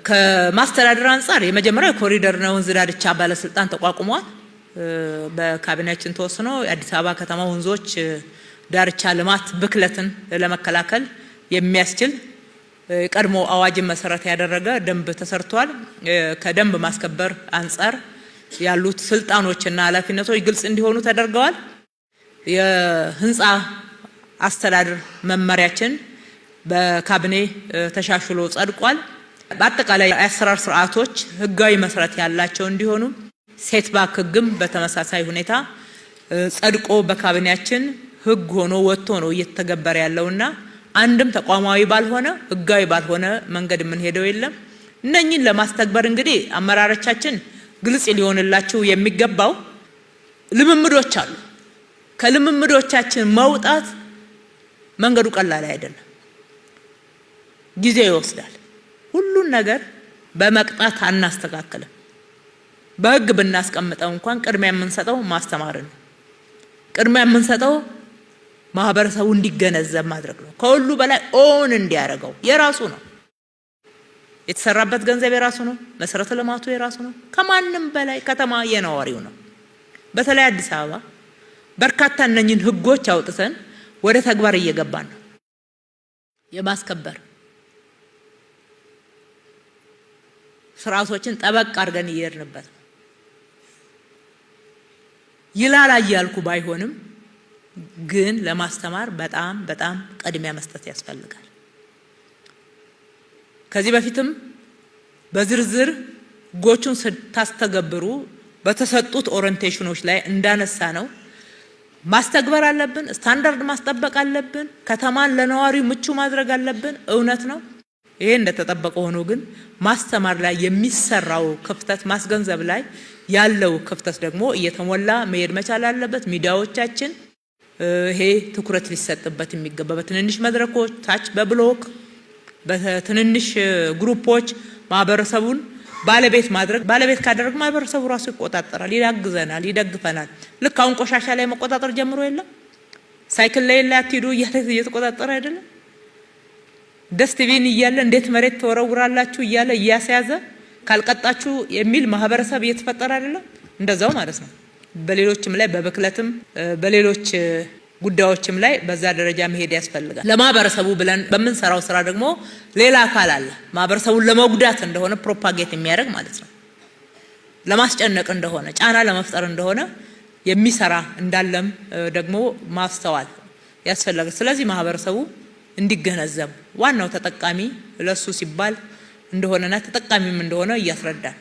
ከማስተዳደር አንፃር የመጀመሪያው ኮሪደርና ወንዝ ዳርቻ ባለስልጣን ተቋቁሟል። በካቢኔያችን ተወስኖ የአዲስ አበባ ከተማ ወንዞች ዳርቻ ልማት ብክለትን ለመከላከል የሚያስችል ቀድሞ አዋጅን መሰረት ያደረገ ደንብ ተሰርቷል። ከደንብ ማስከበር አንፃር ያሉት ስልጣኖችና ኃላፊነቶች ግልጽ እንዲሆኑ ተደርገዋል። የህንፃ አስተዳደር መመሪያችን በካቢኔ ተሻሽሎ ጸድቋል። በአጠቃላይ የአሰራር ስርዓቶች ህጋዊ መሰረት ያላቸው እንዲሆኑ ሴትባክ ህግም በተመሳሳይ ሁኔታ ጸድቆ በካቢኔያችን ህግ ሆኖ ወጥቶ ነው እየተገበረ ያለውና አንድም ተቋማዊ ባልሆነ ህጋዊ ባልሆነ መንገድ ምን ሄደው የለም። እነኚህን ለማስተግበር እንግዲህ አመራሮቻችን ግልጽ ሊሆንላችሁ የሚገባው ልምምዶች አሉ። ከልምምዶቻችን መውጣት መንገዱ ቀላል አይደለም፣ ጊዜ ይወስዳል። ሁሉን ነገር በመቅጣት አናስተካክልም። በህግ ብናስቀምጠው እንኳን ቅድሚያ የምንሰጠው ማስተማር ነው። ቅድሚያ የምንሰጠው ማህበረሰቡ እንዲገነዘብ ማድረግ ነው። ከሁሉ በላይ ኦን እንዲያደርገው የራሱ ነው። የተሰራበት ገንዘብ የራሱ ነው። መሰረተ ልማቱ የራሱ ነው። ከማንም በላይ ከተማ የነዋሪው ነው። በተለይ አዲስ አበባ በርካታ እነኚህን ህጎች አውጥተን ወደ ተግባር እየገባን ነው። የማስከበር ስርዓቶችን ጠበቅ አድርገን እየሄድንበት ነው። ይላል እያልኩ ባይሆንም ግን ለማስተማር በጣም ቅድሚያ መስጠት ያስፈልጋል። ከዚህ በፊትም በዝርዝር ህጎቹን ስታስተገብሩ በተሰጡት ኦሪንቴሽኖች ላይ እንዳነሳ ነው ማስተግበር አለብን። ስታንዳርድ ማስጠበቅ አለብን። ከተማን ለነዋሪው ምቹ ማድረግ አለብን። እውነት ነው። ይሄ እንደተጠበቀ ሆኖ ግን ማስተማር ላይ የሚሰራው ክፍተት ማስገንዘብ ላይ ያለው ክፍተት ደግሞ እየተሞላ መሄድ መቻል አለበት። ሚዲያዎቻችን ይሄ ትኩረት ሊሰጥበት የሚገባ በትንንሽ መድረኮች ታች በብሎክ በትንንሽ ግሩፖች ማህበረሰቡን ባለቤት ማድረግ ባለቤት ካደረግ ማህበረሰቡ ራሱ ይቆጣጠራል፣ ያግዘናል፣ ይደግፈናል። ልክ አሁን ቆሻሻ ላይ መቆጣጠር ጀምሮ የለም ሳይክል ላይ አትሂዱ እየተቆጣጠረ አይደለም። ደስትቢን እያለ እንዴት መሬት ተወረውራላችሁ እያለ እያስያዘ ካልቀጣችሁ የሚል ማህበረሰብ እየተፈጠረ አይደለም። እንደዛው ማለት ነው። በሌሎችም ላይ በብክለትም በሌሎች ጉዳዮችም ላይ በዛ ደረጃ መሄድ ያስፈልጋል። ለማህበረሰቡ ብለን በመንሰራው ስራ ደግሞ ሌላ አካል አለ። ማህበረሰቡን ለመጉዳት እንደሆነ ፕሮፓጌት የሚያደርግ ማለት ነው። ለማስጨነቅ እንደሆነ ጫና ለመፍጠር እንደሆነ የሚሰራ እንዳለም ደግሞ ማስተዋል ያስፈልጋል። ስለዚህ ማህበረሰቡ እንዲገነዘብ ዋናው ተጠቃሚ ለሱ ሲባል እንደሆነና ተጠቃሚም እንደሆነ እያስረዳል።